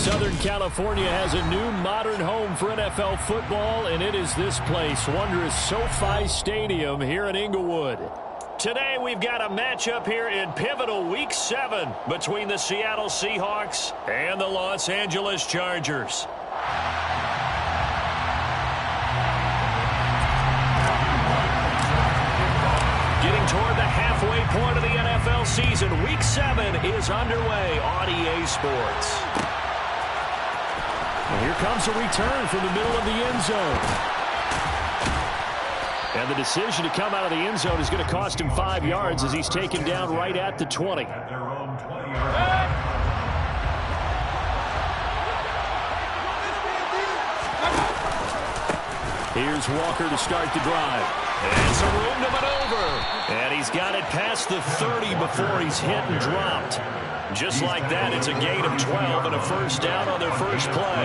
Southern California has a new modern home for NFL football, and it is this place, wondrous SoFi Stadium here in Inglewood. Today we've got a matchup here in pivotal Week 7 between the Seattle Seahawks and the Los Angeles Chargers. Getting toward the halfway point of the NFL season, Week 7 is underway on EA Sports. And here comes a return from the middle of the end zone. And the decision to come out of the end zone is going to cost him 5 yards as he's taken down right at the 20. Here's Walker to start the drive. And some room to maneuver. And he's got it past the 30 before he's hit and dropped. Just like that, it's a gain of 12 and a first down on their first play.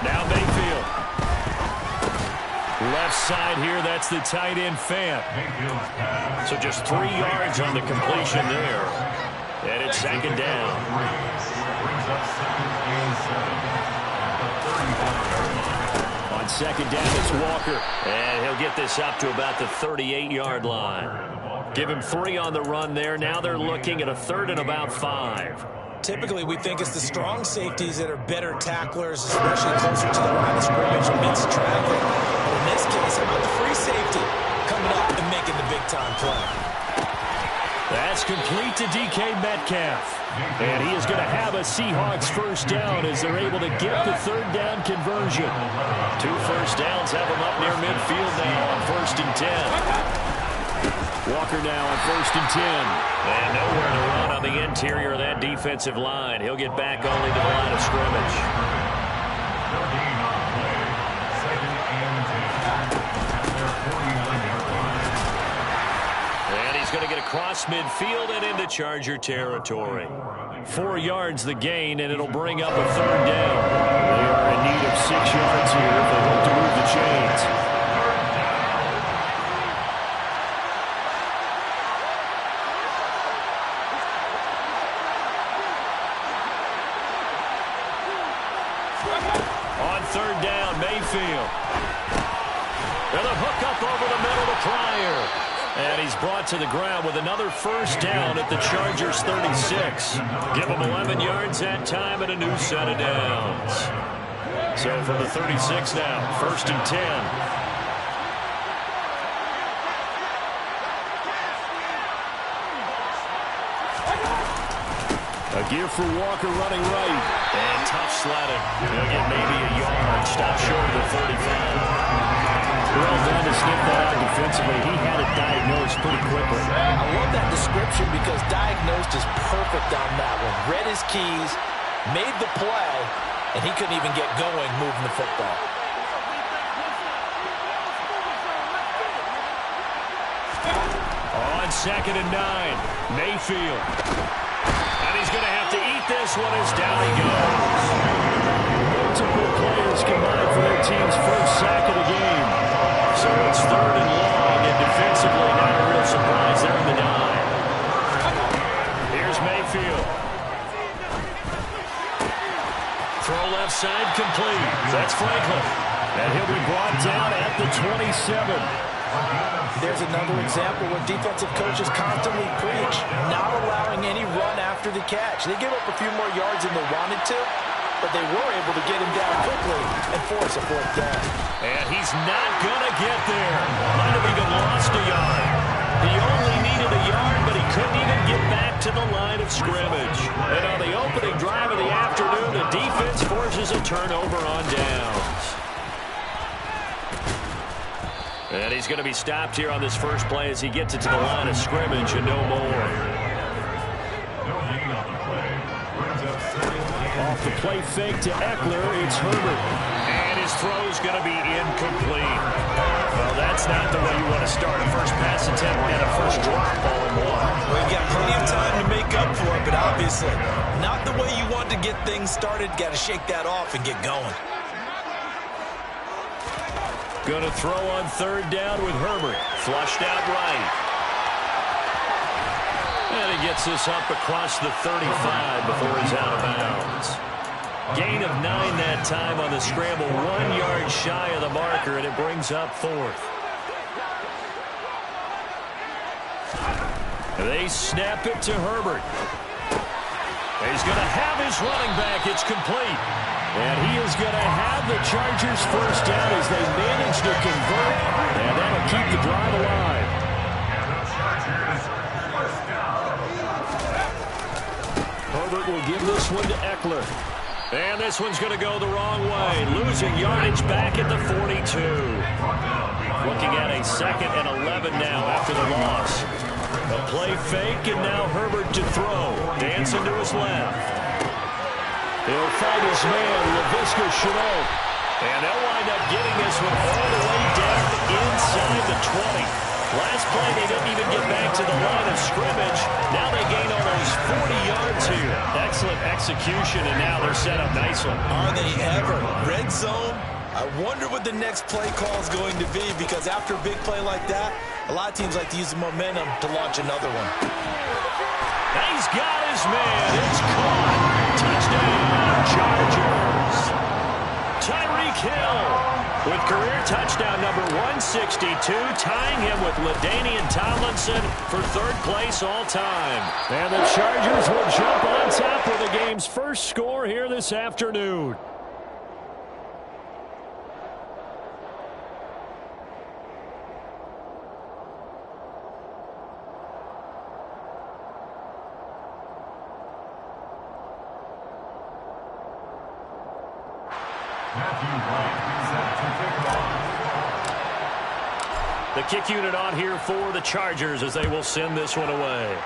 Now Mayfield. Left side here, that's the tight end Fant. So just 3 yards on the completion there. And it's second down. On second down, it's Walker. And he'll get this up to about the 38-yard line. Give him 3 on the run there. Now they're looking at a third and about 5. Typically, we think it's the strong safeties that are better tacklers, especially closer to the line of scrimmage amidst traffic. But in this case, how about the free safety coming up and making the big-time play? That's complete to DK Metcalf. And he is going to have a Seahawks first down as they're able to get the third down conversion. 2 first downs have them up near midfield now on 1st and 10. Walker now on 1st and 10. And nowhere to run on the interior of that defensive line. He'll get back only to the line of scrimmage. Going to get across midfield and into Charger territory. 4 yards the gain, and it'll bring up a third down. They are in need of 6 yards here if they hope to move the chains. On third down, Mayfield. And a hook up over the middle to Pryor. And he's brought to the ground with another first down at the Chargers' 36. Give him 11 yards that time and a new set of downs. So from the 36 now, 1st and 10. A gear for Walker running right. And tough sledding. He'll get maybe a yard. Stop short of the 35. Well done to snip that out defensively. He had it diagnosed pretty quickly. I love that description because diagnosed is perfect on that one. Read his keys, made the play, and he couldn't even get going moving the football. On 2nd and 9, Mayfield. And he's going to have to eat this one as down he goes. Multiple players combined for their team's first sack of the game. So it's 3rd and long, and defensively not a real surprise there in the 9. Here's Mayfield. Throw left side complete. That's Franklin. And he'll be brought down at the 27. There's another example where defensive coaches constantly preach, not allowing any run after the catch. They give up a few more yards than they wanted to, but they were able to get him down quickly and force a 4th down. And he's not going to get there. Might have even lost a yard. He only needed a yard, but he couldn't even get back to the line of scrimmage. And on the opening drive of the afternoon, the defense forces a turnover on downs. And he's going to be stopped here on this first play as he gets it to the line of scrimmage and no more. Off the play fake to Eckler, it's Herbert. And his throw's going to be incomplete. Well, that's not the way you want to start a first pass attempt and a first drop all in one. Well, you've got plenty of time to make up for it, but obviously not the way you want to get things started. Got to shake that off and get going. Going to throw on 3rd down with Herbert. Flushed out right. And he gets this up across the 35 before he's out of bounds. Gain of 9 that time on the scramble. 1 yard shy of the marker, and it brings up 4th. They snap it to Herbert. He's going to have his running back. It's complete. And he is going to have the Chargers first down as they manage to convert. And that'll keep the drive alive. Herbert will give this one to Eckler. And this one's going to go the wrong way. Losing yardage back at the 42. Looking at a 2nd and 11 now after the loss. A play fake, and now Herbert to throw. Dancing to his left. He'll find his man, Laviska Shenault. And they'll wind up getting this one all the way down inside the 20. Last play, they didn't even get back to the line of scrimmage. Now they gain almost 40 yards here. Excellent execution, and now they're set up nicely. Are they ever? Red zone? I wonder what the next play call is going to be, because after a big play like that, a lot of teams like to use the momentum to launch another one. He's got his man. It's caught. Touchdown, Chargers. Tyreek Hill with career touchdown number 162, tying him with LaDainian Tomlinson for 3rd place all time. And the Chargers will jump on top with the game's first score here this afternoon. The kick unit on here for the Chargers as they will send this one away.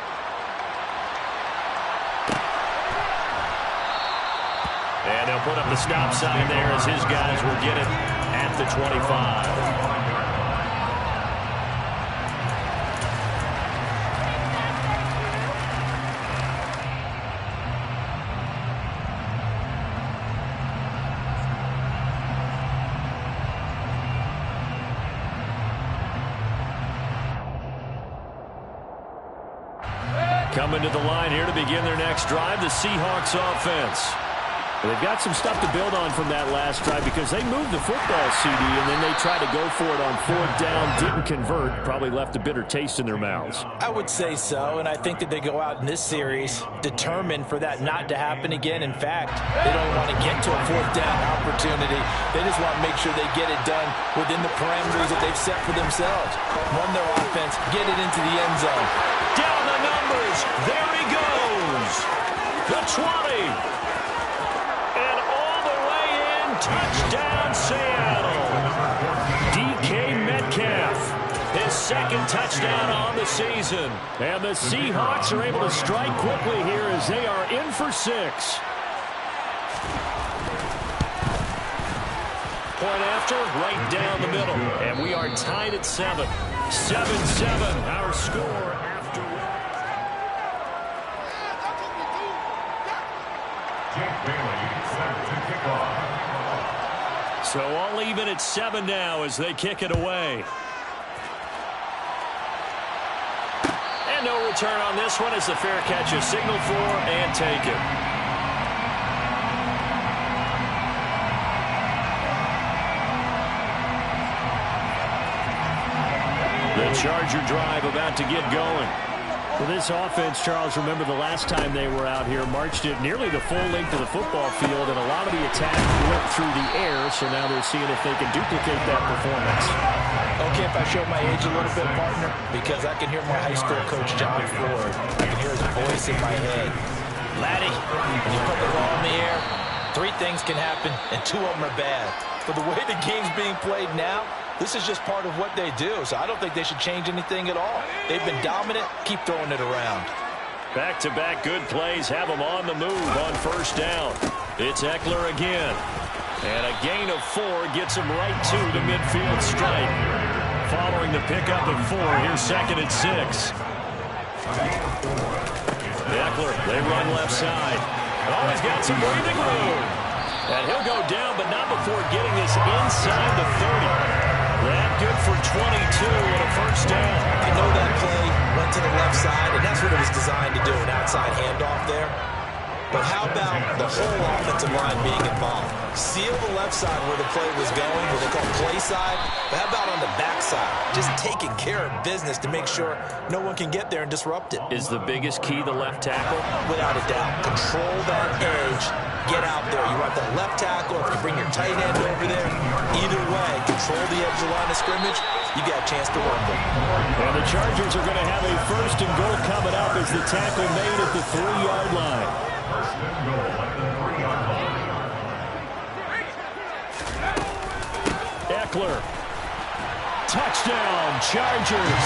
And they'll put up the stop sign there as his guys will get it at the 25. Coming to the line here to begin their next drive, the Seahawks offense. They've got some stuff to build on from that last drive because they moved the football, CD, and then they tried to go for it on 4th down, didn't convert, probably left a bitter taste in their mouths. I would say so, and I think that they go out in this series determined for that not to happen again. In fact, they don't want to get to a 4th down opportunity. They just want to make sure they get it done within the parameters that they've set for themselves. Run their offense, get it into the end zone. Down the numbers. There he goes. The 20. Touchdown, Seattle. DK Metcalf, his 2nd touchdown on the season. And the Seahawks are able to strike quickly here as they are in for 6. Point after, right down the middle. And we are tied at 7. 7-7, our score after. Jake Bailey set to kick off. So all even at 7 now as they kick it away. And no return on this one as the fair catch is signaled for and taken. The Charger drive about to get going. For this offense, Charles, remember the last time they were out here, marched it nearly the full length of the football field, and a lot of the attack went through the air, so now they're seeing if they can duplicate that performance. Okay, if I show my age a little bit, partner, because I can hear my high school coach, John Ford. I can hear his voice in my head. Laddie, when you put the ball in the air, 3 things can happen, and 2 of them are bad. But the way the game's being played now, this is just part of what they do, so I don't think they should change anything at all. They've been dominant. Keep throwing it around. Back-to-back good plays have them on the move on 1st down. It's Eckler again. And a gain of 4 gets them right to the midfield stripe. Following the pickup of 4, here's 2nd and 6. Eckler, they run left side. Oh, he's got some breathing room. And he'll go down, but not before getting this inside the 30. That good for 22 and a first down. I know that play went to the left side, and that's what it was designed to do, an outside handoff there. But how about the whole offensive line being involved? Seal the left side where the play was going, what they call play side. But how about on the back side? Just taking care of business to make sure no one can get there and disrupt it. Is the biggest key the left tackle? Without a doubt. Control that edge. Get out there. You want the left tackle. If you bring your tight end over there, either way, control the edge of the line of scrimmage, you got a chance to rumble. And the Chargers are going to have a first and goal coming up as the tackle made at the 3-yard line. First and goal at the 3-yard line. Eckler. Touchdown, Chargers.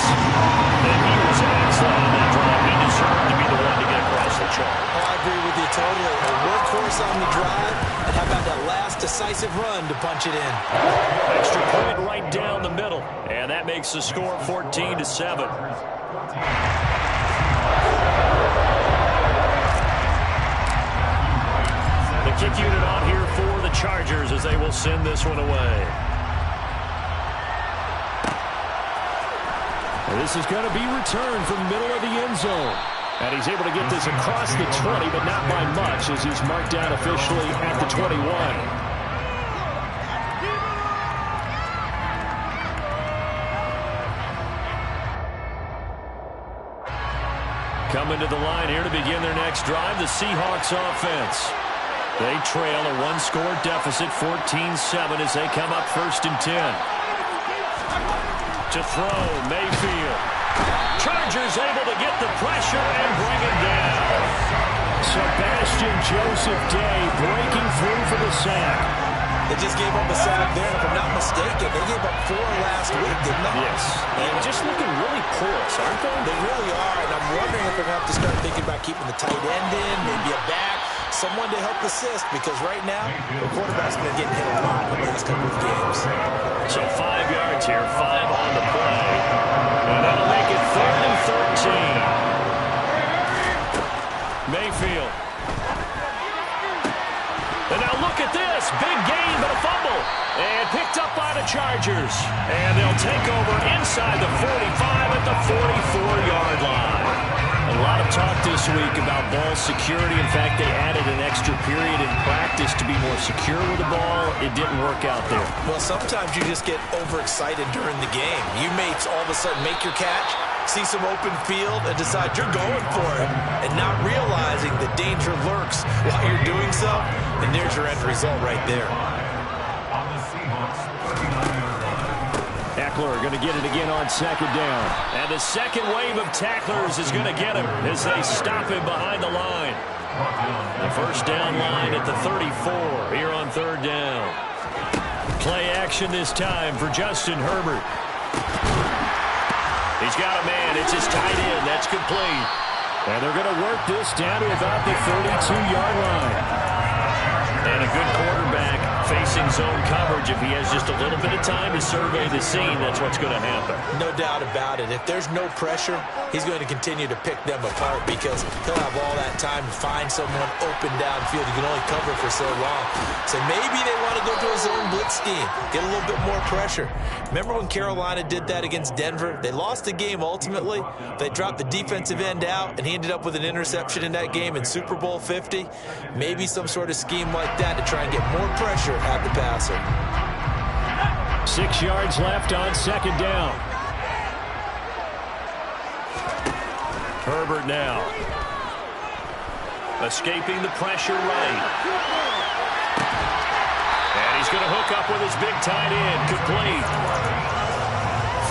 And he was excellent on that drive. He deserved to be the one to get across the chalk. Oh, I agree with you totally. A workhorse on the drive. And how about that last decisive run to punch it in? Extra point right down the middle. And that makes the score 14-7. The kick unit on here for the Chargers as they will send this one away. And this is going to be returned from the middle of the end zone. And he's able to get this across the 20, but not by much as he's marked down officially at the 21. Coming to the line here to begin their next drive, the Seahawks offense. They trail a one-score deficit, 14-7, as they come up 1st and 10. To throw, Mayfield. Chargers able to get the pressure and bring it down. Sebastian Joseph Day breaking through for the sack. They just gave up a sack there, and if I'm not mistaken, they gave up 4 last week, didn't they? Yes. And just looking really porous, aren't they? They really are, and I'm wondering if they're going to have to start thinking about keeping the tight end in, maybe a back, someone to help assist, because right now, the quarterback's been getting hit a lot in the last couple of games. So 5 yards here, 5 on the play. And that'll make it 3rd and 13. Mayfield. And now look at this. Big gain, but a fumble. And picked up by the Chargers. And they'll take over inside the 45 at the 44-yard line. A lot of talk this week about ball security. In fact, they added an extra period in practice to be more secure with the ball. It didn't work out there. Well, sometimes you just get overexcited during the game. You may all of a sudden make your catch, see some open field, and decide you're going for it, and not realizing the danger lurks while you're doing so, and there's your end result right there. On the Seahawks 39-yard line. Eckler going to get it again on 2nd down. And the second wave of tacklers is going to get him as they stop him behind the line. The first down line at the 34 here on 3rd down. Play action this time for Justin Herbert. He's got a man. It's his tight end. That's complete. And they're going to work this down to about the 32-yard line. And a good quarterback facing zone coverage. If he has just a little bit of time to survey the scene, that's what's going to happen. No doubt about it. If there's no pressure, he's going to continue to pick them apart because he'll have all that time to find someone open downfield. He can only cover for so long. So maybe they want to go to a zone blitz scheme, get a little bit more pressure. Remember when Carolina did that against Denver? They lost the game ultimately. They dropped the defensive end out, and he ended up with an interception in that game in Super Bowl 50. Maybe some sort of scheme like that to try and get more pressure at the passer. 6 yards left on 2nd down. Herbert now. Escaping the pressure right. And he's going to hook up with his big tight end. Complete.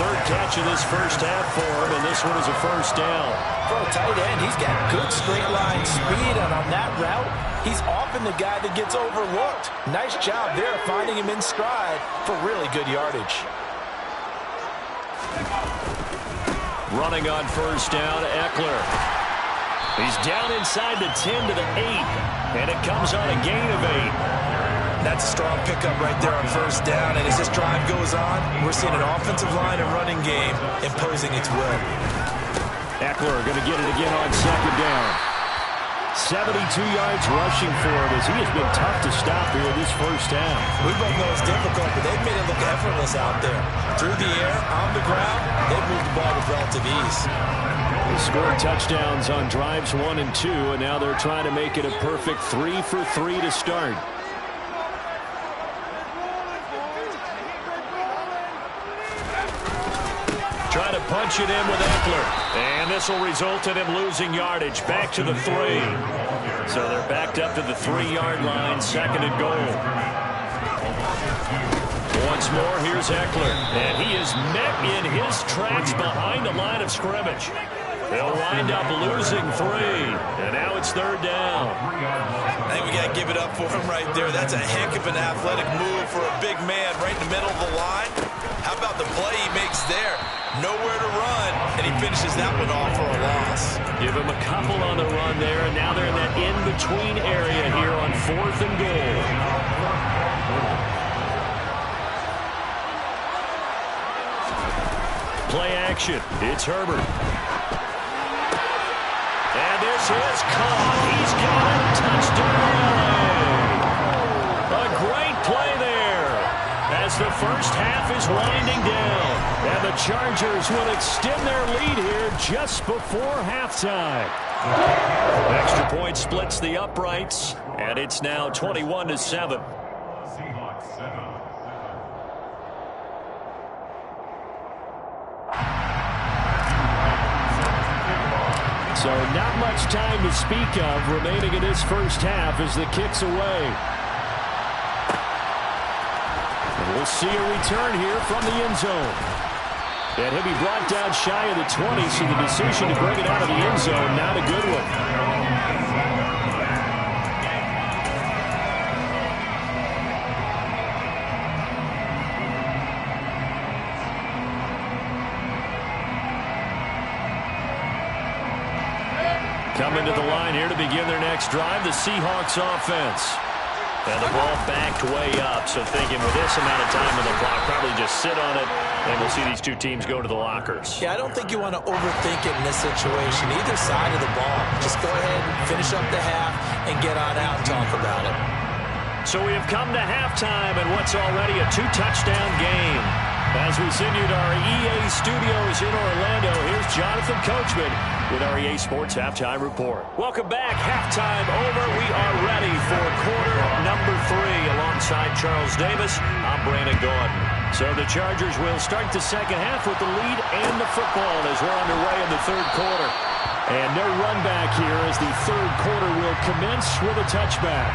3rd catch of this first half for him, and this one is a first down. For a tight end, he's got good straight line speed, and on that route, he's often the guy that gets overlooked. Nice job there finding him in stride for really good yardage. Running on first down, Eckler. He's down inside the 10 to the 8, and it comes on a gain of 8. That's a strong pickup right there on first down, and as this drive goes on, we're seeing an offensive line and running game imposing its will. Eckler going to get it again on 2nd down. 72 yards rushing for him as he has been tough to stop here this first half. We both know it's difficult, but they've made it look effortless out there. Through the air, on the ground, they've moved the ball with relative ease. They scored touchdowns on drives 1 and 2, and now they're trying to make it a perfect 3 for 3 to start. Trying to punch it in with Eckler. And this will result in him losing yardage. Back to the 3. So they're backed up to the 3-yard line, 2nd and goal. Once more, here's Eckler. And he is met in his tracks behind the line of scrimmage. They'll wind up losing 3. And now it's 3rd down. I think we got to give it up for him right there. That's a heck of an athletic move for a big man right in the middle of the line. How about the play he makes there? Nowhere to run, and he finishes that one off for a loss. Give him a couple on the run there, and now they're in that in-between area here on 4th and goal. Play action. It's Herbert. And this is caught. He's got a touchdown. A great play there as the first half is winding down. And the Chargers will extend their lead here just before halftime. Extra point splits the uprights, and it's now 21-7. Seahawks 7. So not much time to speak of remaining in this first half as the kick's away. And we'll see a return here from the end zone. And he'll be brought down shy of the 20, so the decision to bring it out of the end zone, not a good one. Coming to the line here to begin their next drive, the Seahawks offense. And the ball backed way up, so thinking with this amount of time on the clock, probably just sit on it, and we'll see these two teams go to the lockers. Yeah, I don't think you want to overthink it in this situation. Either side of the ball. Just go ahead and finish up the half and get on out and talk about it. So we have come to halftime in what's already a 2-touchdown game. As we send you to our EA studios in Orlando, here's Jonathan Coachman with our EA Sports Halftime Report. Welcome back. Halftime over. We are ready for quarter number 3 alongside Charles Davis. I'm Brandon Gordon. So the Chargers will start the second half with the lead and the football as we're underway in the third quarter. And no run back here as the third quarter will commence with a touchback.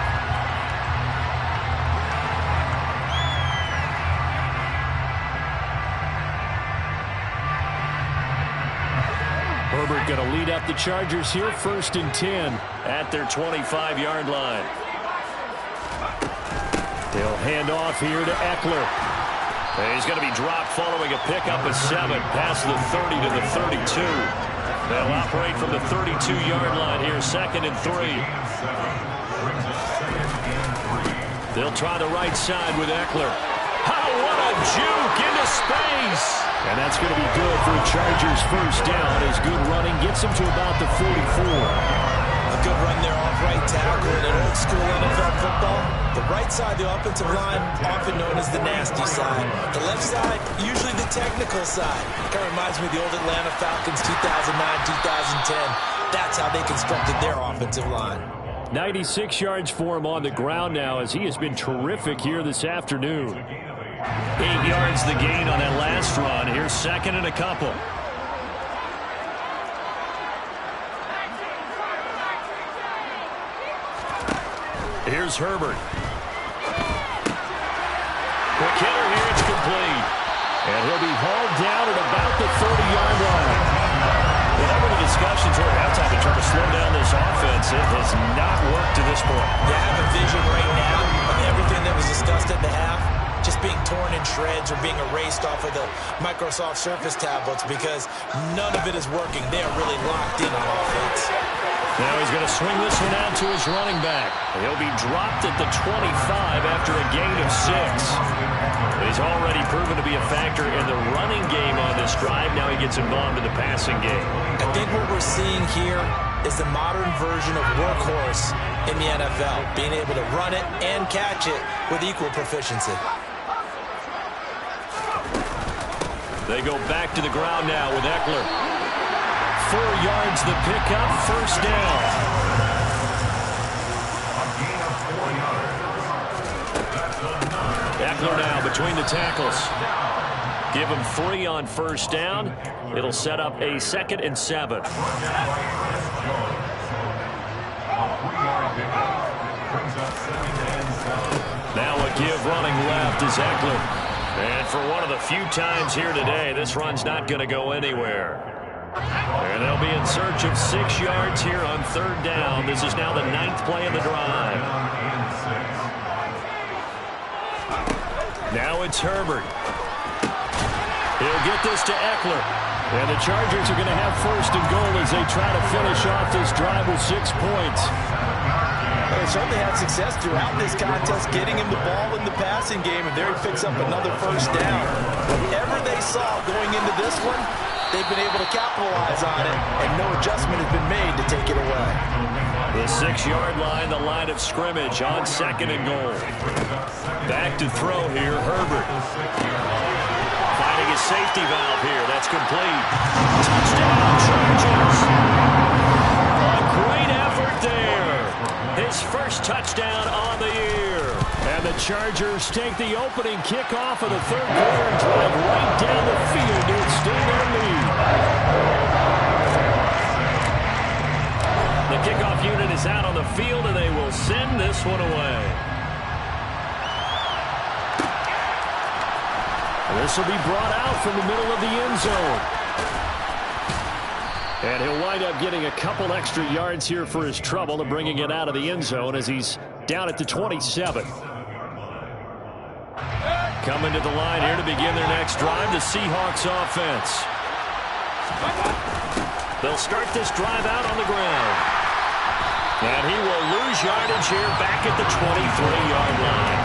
Herbert going to lead up the Chargers here, 1st and 10 at their 25-yard line. They'll hand off here to Eckler. And he's going to be dropped following a pickup of 7 past the 30 to the 32. They'll operate from the 32-yard line here, 2nd and 3. They'll try the right side with Eckler. Oh, what a juke into space. And that's going to be good for a Chargers first down as good running gets them to about the 44. A good run there off right tackle in an old school NFL football. The right side, the offensive line, often known as the nasty side. The left side, usually the technical side. Kind of reminds me of the old Atlanta Falcons 2009-2010. That's how they constructed their offensive line. 96 yards for him on the ground now as he has been terrific here this afternoon. 8 yards the gain on that last run. Here's 2nd and a couple. Here's Herbert. Quick hitter here. It's complete. And he'll be hauled down at about the 30-yard line. Whenever the discussions were at halftime to try to slow down this offense, it has not worked to this point. You have a vision right now of everything that was discussed at the half just being torn in shreds or being erased off of the Microsoft Surface tablets because none of it is working. They are really locked in on offense. Now he's going to swing this one out to his running back. He'll be dropped at the 25 after a gain of 6. He's already proven to be a factor in the running game on this drive. Now he gets involved in the passing game. I think what we're seeing here is the modern version of workhorse in the NFL, being able to run it and catch it with equal proficiency. They go back to the ground now with Eckler. 4 yards the pickup, first down. Eckler now between the tackles. Give him 3 on first down. It'll set up a 2nd and 7. Now a give running left is Eckler. And for one of the few times here today, this run's not going to go anywhere. And they'll be in search of 6 yards here on 3rd down. This is now the 9th play of the drive. Now it's Herbert. He'll get this to Eckler. And the Chargers are going to have 1st and goal as they try to finish off this drive with 6 points. They certainly had success throughout this contest, getting him the ball in the passing game, and there he picks up another 1st down. Whatever they saw going into this one, they've been able to capitalize on it, and no adjustment has been made to take it away. The 6-yard line, the line of scrimmage on 2nd and goal. Back to throw here, Herbert. Finding his safety valve here. That's complete. Touchdown, Chargers. A great effort there. His first touchdown on the year. And the Chargers take the opening kickoff of the 3rd quarter and drive right down the field to extend their lead. The kickoff unit is out on the field, and they will send this one away. This will be brought out from the middle of the end zone. And he'll wind up getting a couple extra yards here for his trouble and bringing it out of the end zone as he's down at the 27. Coming to the line here to begin their next drive, the Seahawks offense. They'll start this drive out on the ground. And he will lose yardage here back at the 23-yard line.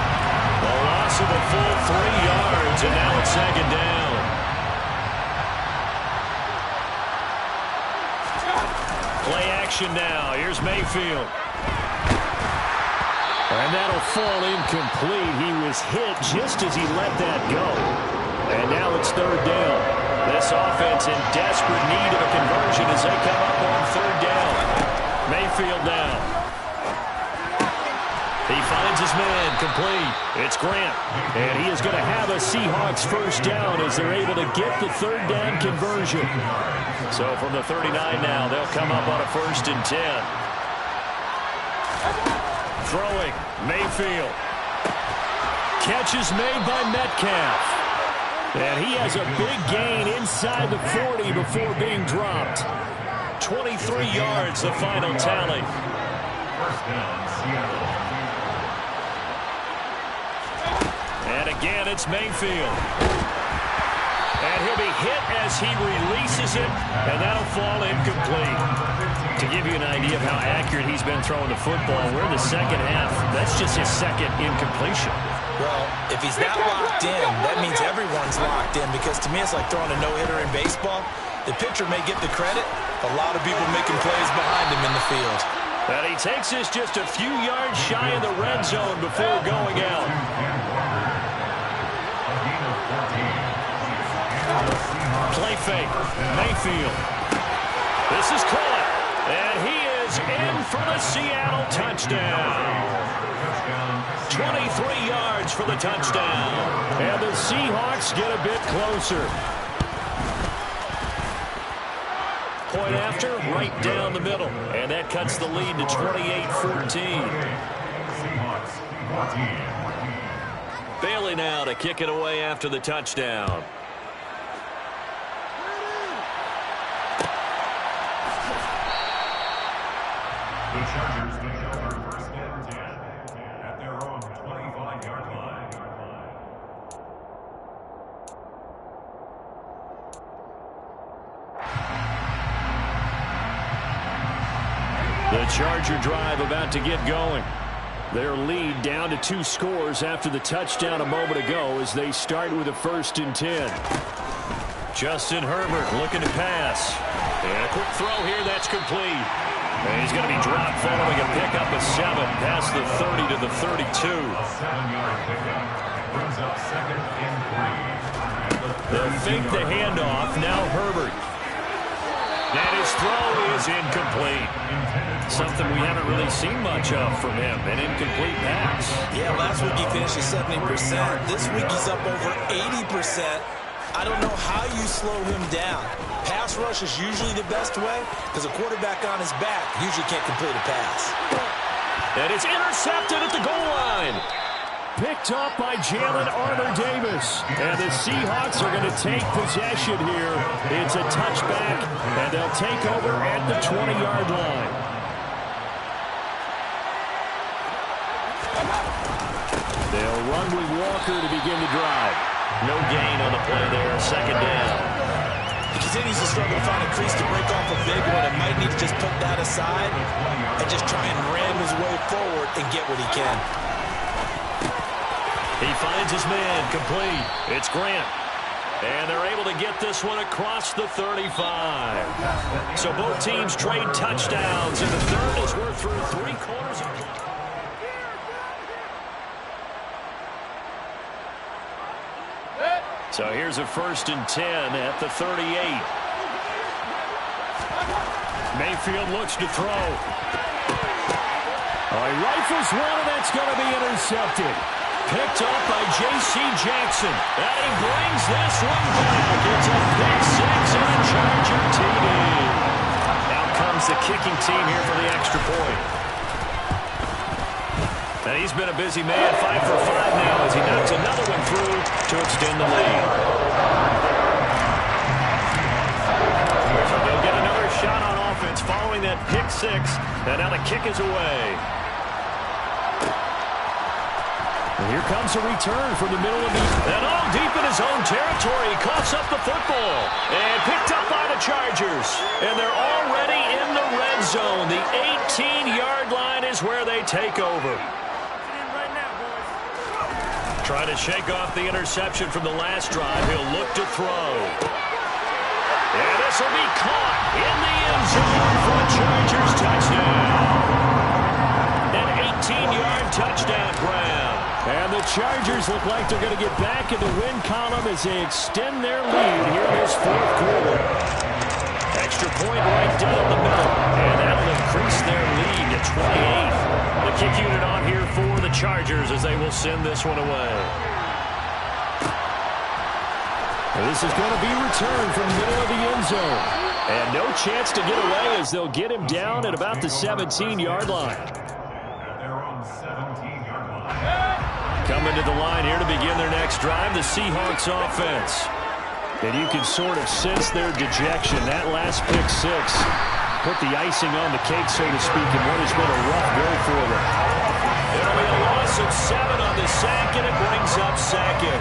A loss of a full 3 yards, and now it's 2nd down. Play action now. Here's Mayfield. And that'll fall incomplete. He was hit just as he let that go. And now it's 3rd down. This offense in desperate need of a conversion as they come up on 3rd down. Mayfield now. He finds his man, complete. It's Grant. And he is going to have a Seahawks 1st down as they're able to get the 3rd down conversion. So from the 39 now, they'll come up on a 1st and 10. Throwing, Mayfield. Catch is made by Metcalf. And he has a big gain inside the 40 before being dropped. 23 yards, the final tally. 1st down, Seattle. And again, it's Mayfield. And he'll be hit as he releases it, and that'll fall incomplete. To give you an idea of how accurate he's been throwing the football, we're in the 2nd half. That's just his 2nd incompletion. Well, if he's that locked in, that means everyone's locked in, because to me it's like throwing a no-hitter in baseball. The pitcher may get the credit, a lot of people making plays behind him in the field. And he takes this just a few yards shy of the red zone before going out. Play fake. Mayfield. This is caught. And he is in for the Seattle touchdown. 23 yards for the touchdown. And the Seahawks get a bit closer. Point after, right down the middle. And that cuts the lead to 28-14. Bailey now to kick it away after the touchdown. The Chargers take over 1st and 10 at their own 25-yard line. The Charger drive about to get going. Their lead down to 2 scores after the touchdown a moment ago as they start with a 1st and 10. Justin Herbert looking to pass. And a quick throw here, that's complete. And he's going to be dropped following a pickup of 7 past the 30 to the 32. A 7-yard pickup brings up 2nd and 3. They'll fake the handoff. Now Herbert. And his throw is incomplete. Something we haven't really seen much of from him, an incomplete pass. Yeah, last week he finished at 70%. This week he's up over 80%. I don't know how you slow him down. Pass rush is usually the best way because a quarterback on his back usually can't complete a pass. And it's intercepted at the goal line. Picked up by Jalen Armour-Davis. And the Seahawks are going to take possession here. It's a touchback, and they'll take over at the 20-yard line. They'll run with Walker to begin the drive. No gain on the play there, second down. He continues to struggle to find a crease to break off a big one and might need to just put that aside and just try and ram his way forward and get what he can. He finds his man, complete. It's Grant. And they're able to get this one across the 35. So both teams trade touchdowns in the third as we're through three quarters of play. So here's a 1st and 10 at the 38. Mayfield looks to throw. Oh, he rifles one, and that's going to be intercepted. Picked up by J.C. Jackson. And he brings this one back. It's a pick six and a Charger TD. Out comes the kicking team here for the extra point. And he's been a busy man, 5 for 5 now as he knocks another one through to extend the lead. So they'll get another shot on offense following that pick six. And now the kick is away. And here comes a return from the middle of the... And all deep in his own territory. He coughs up the football. And picked up by the Chargers. And they're already in the red zone. The 18-yard line is where they take over. Trying to shake off the interception from the last drive. He'll look to throw. And this will be caught in the end zone for a Chargers touchdown. An 18-yard touchdown grab. And the Chargers look like they're going to get back in the win column as they extend their lead here in this fourth quarter. Extra point right down the middle. And that'll increase their lead to 28. The kick unit on here for the Chargers as they will send this one away. This is going to be returned from the middle of the end zone. And no chance to get away as they'll get him down at about the 17-yard line. Coming to the line here to begin their next drive, the Seahawks offense. And you can sort of sense their dejection. That last pick six put the icing on the cake, so to speak, in what has been a rough go for them. It'll be a loss of 7 on the sack, and it brings up second.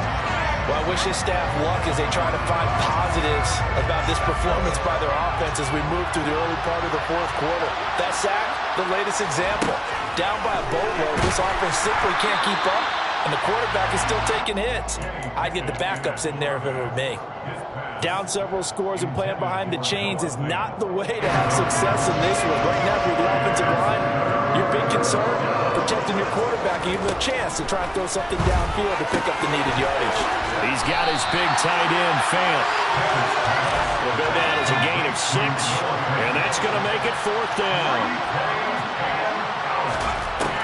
Well, I wish his staff luck as they try to find positives about this performance by their offense as we move through the early part of the fourth quarter. That sack, the latest example. Down by a boatload, this offense simply can't keep up, and the quarterback is still taking hits. I'd get the backups in there if it were me. Down several scores and playing behind the chains is not the way to have success in this one. Right now, if you're the offensive line, your big concern, protecting your quarterback, and even a chance to try and throw something downfield to pick up the needed yardage. He's got his big tight end, Fant. Will go down as a gain of 6, and that's going to make it 4th down.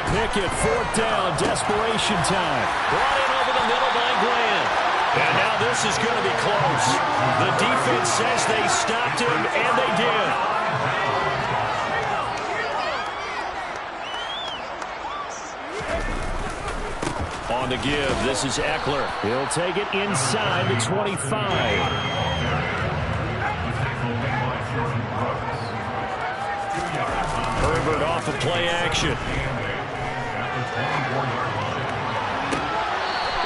Pickett, 4th down, desperation time. Brought in over the middle by Grant. And now this is going to be close. The defense says they stopped him, and they did. On the give, this is Eckler. He'll take it inside the 25. Herbert off of play action.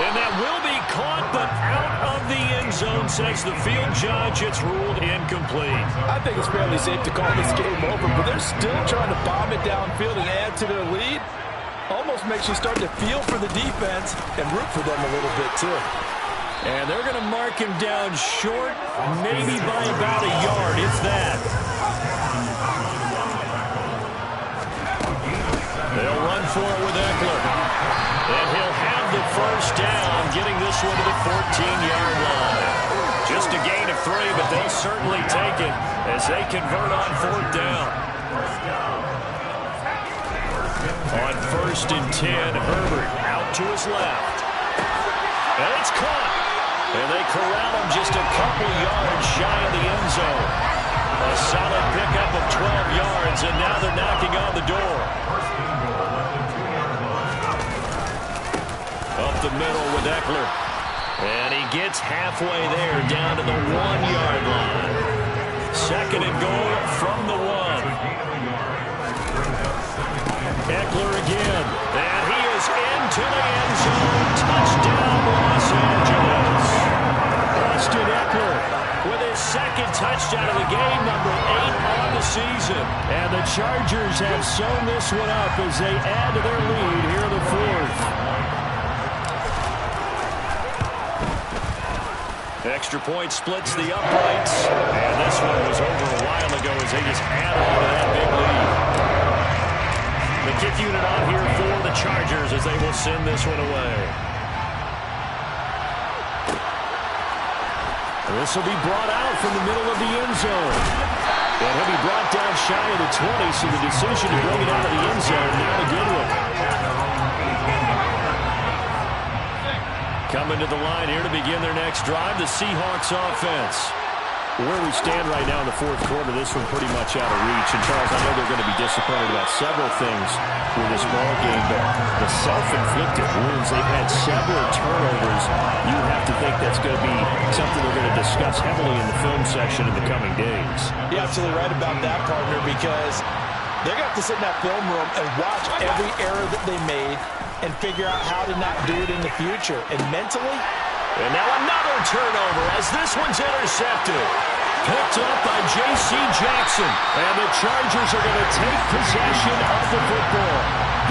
And that will be caught, but out of the end zone, says the field judge. It's ruled incomplete. I think it's fairly safe to call this game over, but they're still trying to bomb it downfield and add to their lead. Almost makes you start to feel for the defense and root for them a little bit, too. And they're going to mark him down short, maybe by about a yard, if that. They'll run for it with Eckler. And he'll have the first down, getting this one to the 14-yard line. three, but they'll certainly take it as they convert on fourth down. On 1st and 10, Herbert out to his left. And it's caught. And they corral him just a couple yards shy of the end zone. A solid pickup of 12 yards, and now they're knocking on the door. Up the middle with Eckler. And he gets halfway there, down to the 1-yard line. 2nd and goal from the 1. Eckler again. And he is into the end zone. Touchdown, Los Angeles. Austin Eckler with his 2nd touchdown of the game, number 8 on the season. And the Chargers have sewn this one up as they add to their lead here in the 4th. Extra point splits the uprights. And this one was over a while ago as they just add on to that big lead. The kick unit on here for the Chargers as they will send this one away. This will be brought out from the middle of the end zone. And he'll be brought down shy of the 20, so the decision to bring it out of the end zone, not a good one. Coming to the line here to begin their next drive, the Seahawks offense. Where we stand right now in the 4th quarter, this one pretty much out of reach. And, Charles, I know they're going to be disappointed about several things with this ball game, but the self-inflicted wounds, they've had several turnovers. You have to think that's going to be something they're going to discuss heavily in the film section in the coming days. You're absolutely right about that, partner, because they're going to have to sit in that film room and watch every error that they made and figure out how to not do it in the future. And mentally... And now another turnover as this one's intercepted. Picked up by J.C. Jackson. And the Chargers are going to take possession of the football.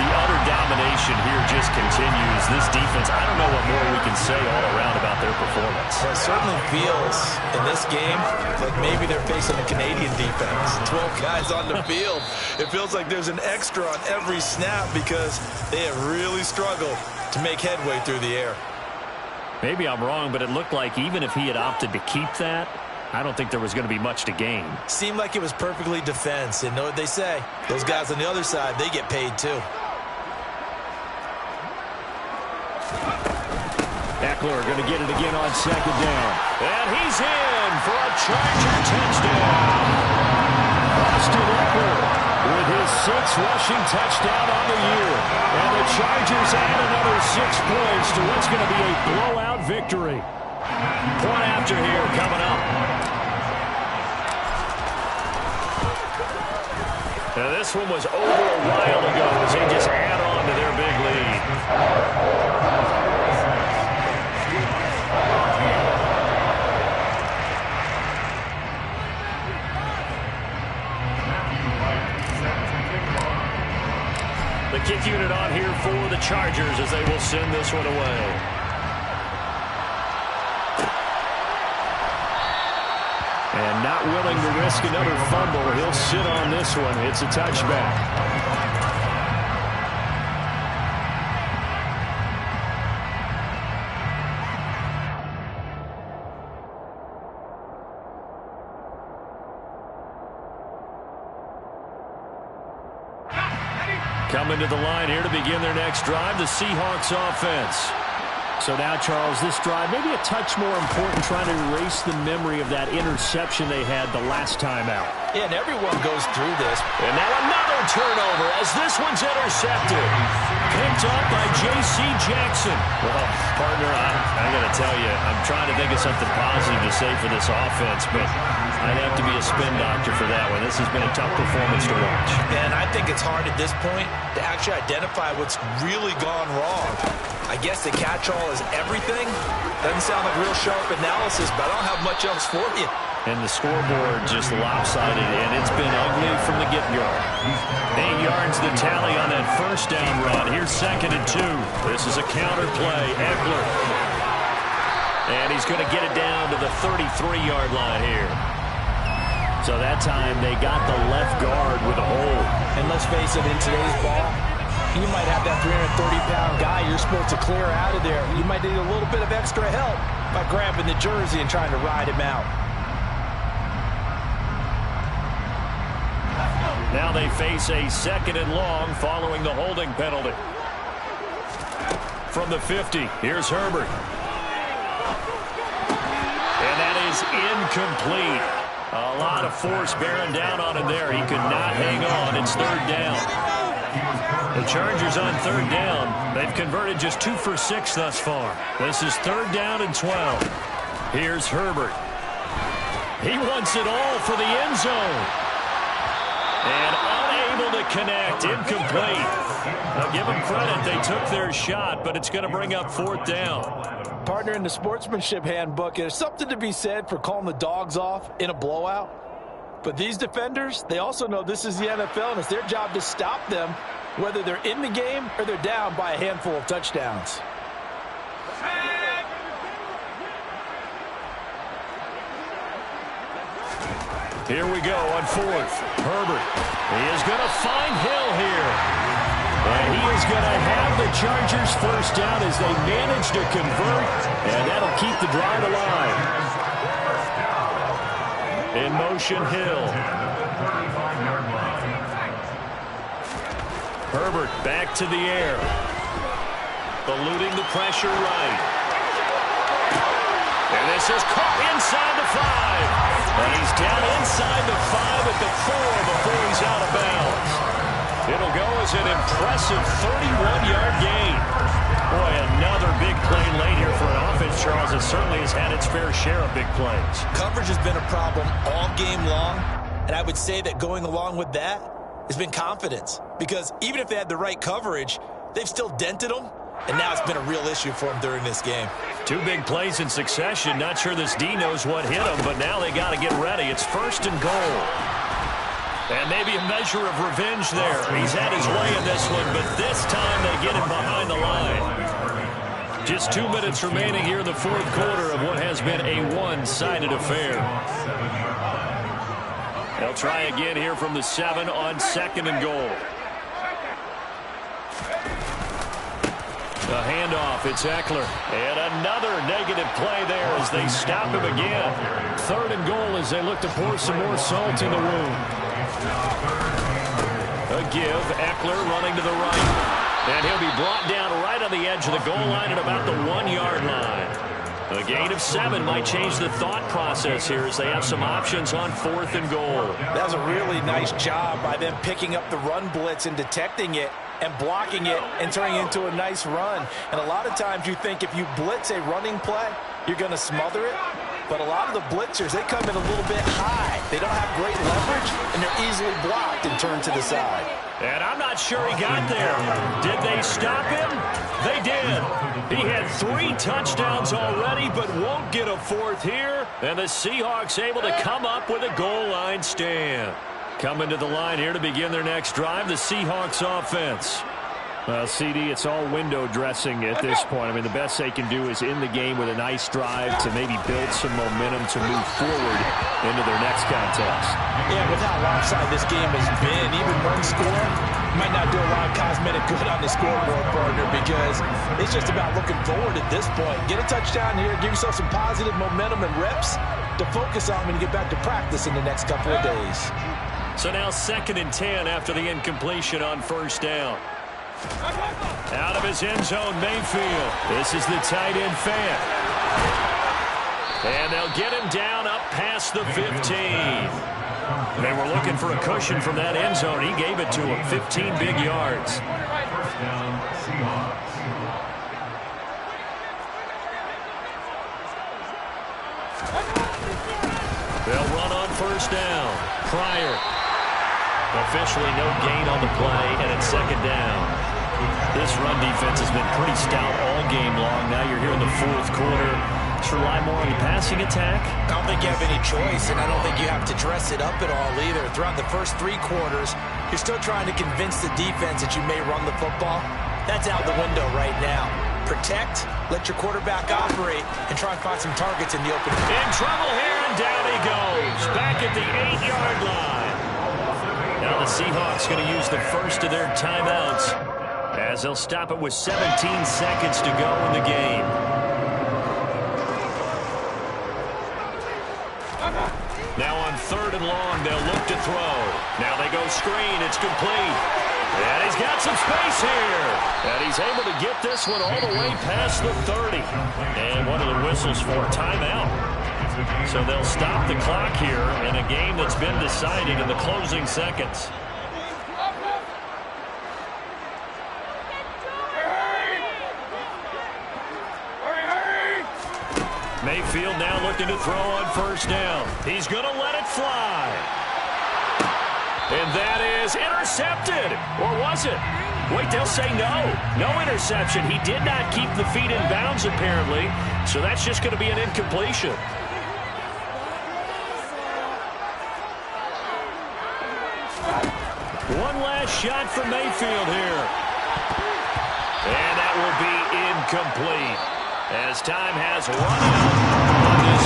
The utter domination here just continues. This defense, I don't know what more we can say all around about their performance. Well, it certainly feels in this game like maybe they're facing a Canadian defense. 12 guys on the field. It feels like there's an extra on every snap because they have really struggled to make headway through the air. Maybe I'm wrong, but it looked like even if he had opted to keep that, I don't think there was going to be much to gain. Seemed like it was perfectly defense. And know what they say? Those guys on the other side, they get paid too. Eckler going to get it again on 2nd down. And he's in for a Charger touchdown. Austin Eckler with his 6th rushing touchdown on the year. And the Chargers add another 6 points to what's going to be a blowout victory. Point after here coming up. Now this one was over a while ago as they just add on to their big lead. The kick unit on here for the Chargers as they will send this one away. And not willing to risk another fumble, he'll sit on this one. It's a touchback. Coming to the line here to begin their next drive, the Seahawks offense. So now, Charles, this drive maybe a touch more important, trying to erase the memory of that interception they had the last time out. Yeah, and everyone goes through this. And now another turnover as this one's intercepted. Picked up by J.C. Jackson. Well, partner, I got to tell you, I'm trying to think of something positive to say for this offense, but I'd have to be a spin doctor for that one. This has been a tough performance to watch. And I think it's hard at this point to actually identify what's really gone wrong. I guess the catch-all is everything. Doesn't sound like real sharp analysis, but I don't have much else for you. And the scoreboard just lopsided, and it's been ugly from the get-go. 8 yards the tally on that first down run. Here's 2nd and 2. This is a counter play. Eckler. And he's going to get it down to the 33-yard line here. So that time they got the left guard with a hole. And let's face it, in today's ball, you might have that 330-pound guy you're supposed to clear out of there. You might need a little bit of extra help by grabbing the jersey and trying to ride him out. Now they face a 2nd and long following the holding penalty. From the 50, here's Herbert. And that is incomplete. A lot of force bearing down on him there. He could not hang on. It's 3rd down. The Chargers on 3rd down. They've converted just 2 for 6 thus far. This is 3rd down and 12. Here's Herbert. He wants it all for the end zone. And unable to connect. Incomplete. Now give them credit. They took their shot, but it's going to bring up 4th down. Partner, in the sportsmanship handbook, there's something to be said for calling the dogs off in a blowout. But these defenders, they also know this is the NFL, and it's their job to stop them, whether they're in the game or they're down by a handful of touchdowns. Here we go on 4th. Herbert. He is going to find Hill here. And he is going to have the Chargers 1st down as they manage to convert. And that'll keep the drive alive. In motion, Hill. Herbert back to the air. Eluding the pressure right. And this is caught inside the 5. And he's down inside the 5 at the 4 before he's out of bounds. It'll go as an impressive 31-yard gain. Boy, another big play late here for an offense, Charles, that certainly has had its fair share of big plays. Coverage has been a problem all game long, and I would say that going along with that has been confidence. Because even if they had the right coverage, they've still dented them, and now it's been a real issue for them during this game. 2 big plays in succession. Not sure this D knows what hit him, but now they got to get ready. It's 1st and goal. And maybe a measure of revenge there. He's had his way in this one, but this time they get him behind the line. Just 2 minutes remaining here in the 4th quarter of what has been a one-sided affair. They'll try again here from the 7 on 2nd and goal. The handoff, it's Eckler. And another negative play there as they stop him again. 3rd and goal as they look to pour some more salt in the wound. A give, Eckler running to the right. And he'll be brought down right on the edge of the goal line at about the 1-yard line. A gain of 7 might change the thought process here as they have some options on 4th and goal. That was a really nice job by them picking up the run blitz and detecting it and blocking it and turning it into a nice run. And a lot of times you think if you blitz a running play, you're going to smother it. But a lot of the blitzers, they come in a little bit high. They don't have great leverage, and they're easily blocked and turned to the side. And I'm not sure he got there. Did they stop him? They did. He had 3 touchdowns already, but won't get a 4th here. And the Seahawks able to come up with a goal line stand. Coming to the line here to begin their next drive, the Seahawks offense. Well, CD, it's all window dressing at this point. I mean, the best they can do is in the game with a nice drive to maybe build some momentum to move forward into their next contest. Yeah, with how lopsided this game has been, even one score might not do a lot of cosmetic good on the scoreboard, partner, because it's just about looking forward at this point. Get a touchdown here, give yourself some positive momentum and reps to focus on when you get back to practice in the next couple of days. So now 2nd and 10 after the incompletion on 1st down. Out of his end zone, Mayfield. This is the tight end fan. And they'll get him down up past the 15. They were looking for a cushion from that end zone. He gave it to him, 15 big yards. They'll run on 1st down. Pryor. Officially no gain on the play, and it's 2nd down. This run defense has been pretty stout all game long. Now you're here in the 4th quarter. Just rely more on the passing attack? I don't think you have any choice, and I don't think you have to dress it up at all either. Throughout the first 3 quarters, you're still trying to convince the defense that you may run the football. That's out the window right now. Protect, let your quarterback operate, and try and find some targets in the open. In trouble here, and down he goes. Back at the 8-yard line. Now the Seahawks going to use the first of their timeouts as they'll stop it with 17 seconds to go in the game. Now on 3rd and long, they'll look to throw. Now they go screen. It's complete. And he's got some space here. And he's able to get this one all the way past the 30. And what are the whistles for? Timeout. So they'll stop the clock here in a game that's been decided in the closing seconds. Mayfield now looking to throw on 1st down. He's going to let it fly. And that is intercepted. Or was it? Wait, they'll say no. No interception. He did not keep the feet in bounds, apparently. So that's just going to be an incompletion. One last shot for Mayfield here. And that will be incomplete, as time has run out on this